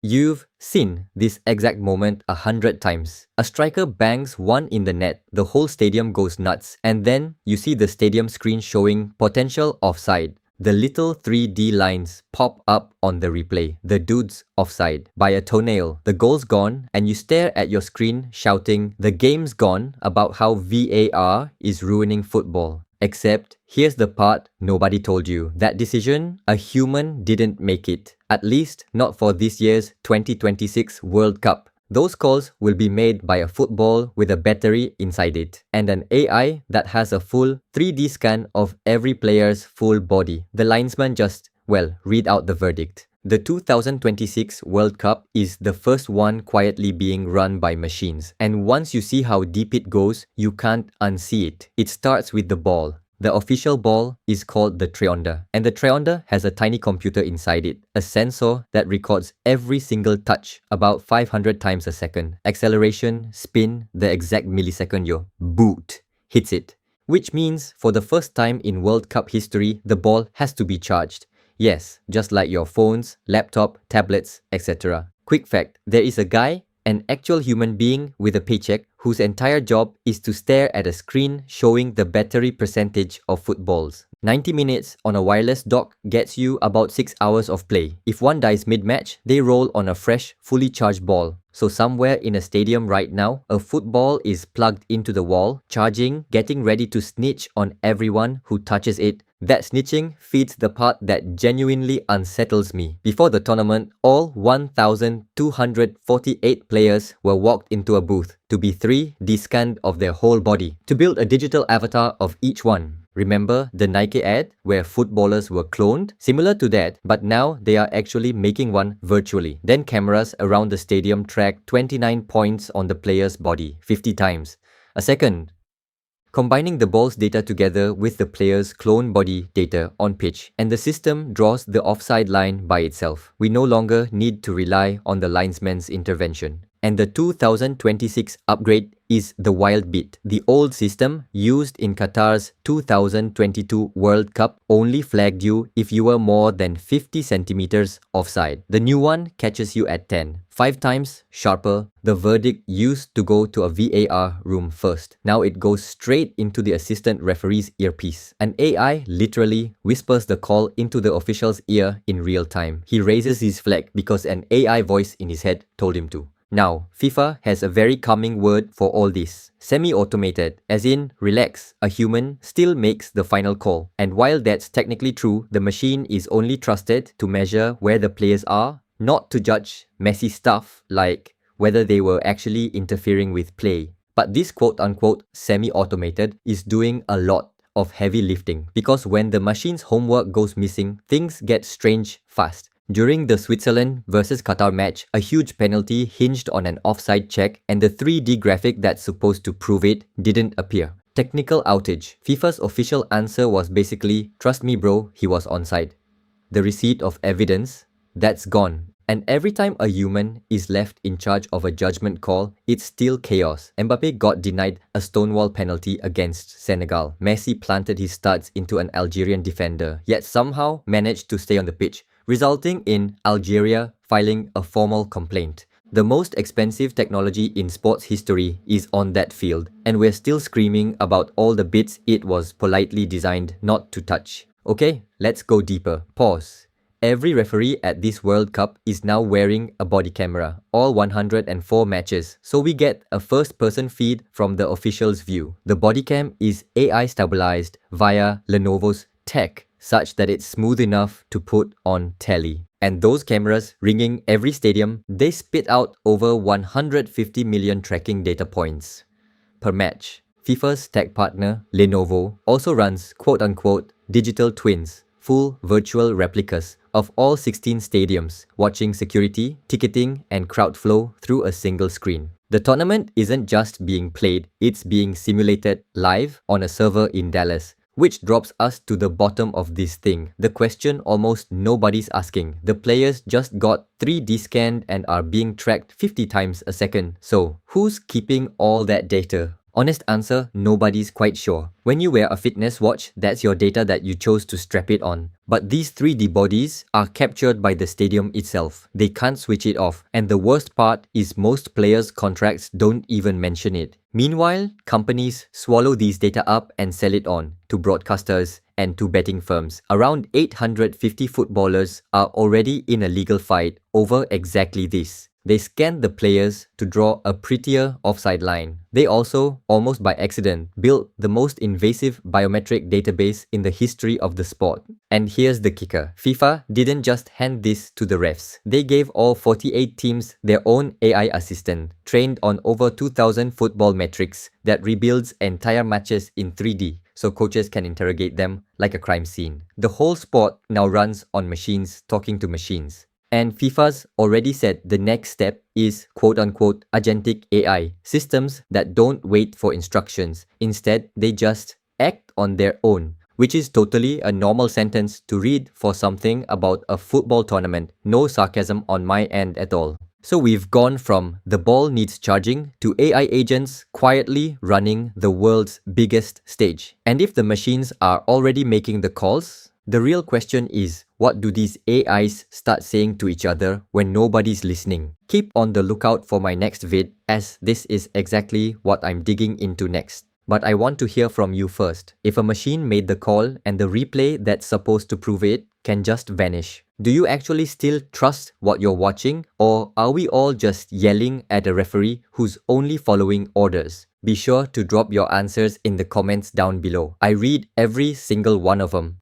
You've seen this exact moment 100 times. A striker bangs one in the net, the whole stadium goes nuts, and then you see the stadium screen showing potential offside. The little 3D lines pop up on the replay. The dude's offside by a toenail. The goal's gone, and you stare at your screen shouting, "The game's gone," about how VAR is ruining football. Except, here's the part nobody told you. That decision, a human didn't make it. At least not for this year's 2026 World Cup. Those calls will be made by a football with a battery inside it, and an AI that has a full 3D scan of every player's full body. The linesman just, well, read out the verdict. The 2026 World Cup is the first one quietly being run by machines, and once you see how deep it goes, you can't unsee it. It starts with the ball. The official ball is called the Trionda, and the Trionda has a tiny computer inside it, a sensor that records every single touch about 500 times a second. Acceleration, spin, the exact millisecond your boot hits it. Which means, for the first time in World Cup history, the ball has to be charged. Yes, just like your phones, laptop, tablets, etc. Quick fact, there is a guy, an actual human being with a paycheck, whose entire job is to stare at a screen showing the battery percentage of footballs. 90 minutes on a wireless dock gets you about 6 hours of play. If one dies mid-match, they roll on a fresh, fully charged ball. So somewhere in a stadium right now, a football is plugged into the wall, charging, getting ready to snitch on everyone who touches it. That snitching feeds the part that genuinely unsettles me. Before the tournament, all 1,248 players were walked into a booth to be 3D scanned of their whole body, to build a digital avatar of each one. Remember the Nike ad where footballers were cloned? Similar to that, but now they are actually making one virtually. Then cameras around the stadium track 29 points on the player's body 50 times a second, combining the ball's data together with the player's clone body data on pitch, and the system draws the offside line by itself. We no longer need to rely on the linesman's intervention. And the 2026 upgrade is the wild bit. The old system, used in Qatar's 2022 World Cup, only flagged you if you were more than 50 centimeters offside. The new one catches you at 10. 5 times sharper. The verdict used to go to a VAR room first. Now it goes straight into the assistant referee's earpiece. An AI literally whispers the call into the official's ear in real time. He raises his flag because an AI voice in his head told him to. Now, FIFA has a very calming word for all this. Semi-automated, as in, relax, a human still makes the final call. And while that's technically true, the machine is only trusted to measure where the players are, not to judge messy stuff like whether they were actually interfering with play. But this quote-unquote semi-automated is doing a lot of heavy lifting, because when the machine's homework goes missing, things get strange fast. During the Switzerland vs Qatar match, a huge penalty hinged on an offside check, and the 3D graphic that's supposed to prove it didn't appear. Technical outage. FIFA's official answer was basically, "Trust me bro, he was onside." The receipt of evidence, that's gone. And every time a human is left in charge of a judgment call, it's still chaos. Mbappe got denied a stonewall penalty against Senegal. Messi planted his studs into an Algerian defender, yet somehow managed to stay on the pitch, resulting in Algeria filing a formal complaint. The most expensive technology in sports history is on that field, and we're still screaming about all the bits it was politely designed not to touch. Okay, let's go deeper. Pause. Every referee at this World Cup is now wearing a body camera, all 104 matches, so we get a first-person feed from the official's view. The body cam is AI stabilized via Lenovo's tech, such that it's smooth enough to put on telly. And those cameras ringing every stadium, they spit out over 150 million tracking data points per match. FIFA's tech partner, Lenovo, also runs quote-unquote digital twins, full virtual replicas of all 16 stadiums, watching security, ticketing, and crowd flow through a single screen. The tournament isn't just being played, it's being simulated live on a server in Dallas, which drops us to the bottom of this thing. The question almost nobody's asking. The players just got 3D scanned and are being tracked 50 times a second. So, who's keeping all that data? Honest answer, nobody's quite sure. When you wear a fitness watch, that's your data that you chose to strap it on. But these 3D bodies are captured by the stadium itself. They can't switch it off. And the worst part is most players' contracts don't even mention it. Meanwhile, companies swallow these data up and sell it on to broadcasters and to betting firms. Around 850 footballers are already in a legal fight over exactly this. They scanned the players to draw a prettier offside line. They also, almost by accident, built the most invasive biometric database in the history of the sport. And here's the kicker. FIFA didn't just hand this to the refs. They gave all 48 teams their own AI assistant, trained on over 2,000 football metrics that rebuilds entire matches in 3D, so coaches can interrogate them like a crime scene. The whole sport now runs on machines talking to machines. And FIFA's already said the next step is quote-unquote Agentic AI, systems that don't wait for instructions. Instead, they just act on their own, which is totally a normal sentence to read for something about a football tournament. No sarcasm on my end at all. So we've gone from the ball needs charging to AI agents quietly running the world's biggest stage. And if the machines are already making the calls, the real question is, what do these AIs start saying to each other when nobody's listening? Keep on the lookout for my next vid, as this is exactly what I'm digging into next. But I want to hear from you first. If a machine made the call and the replay that's supposed to prove it can just vanish, do you actually still trust what you're watching, or are we all just yelling at a referee who's only following orders? Be sure to drop your answers in the comments down below. I read every single one of them.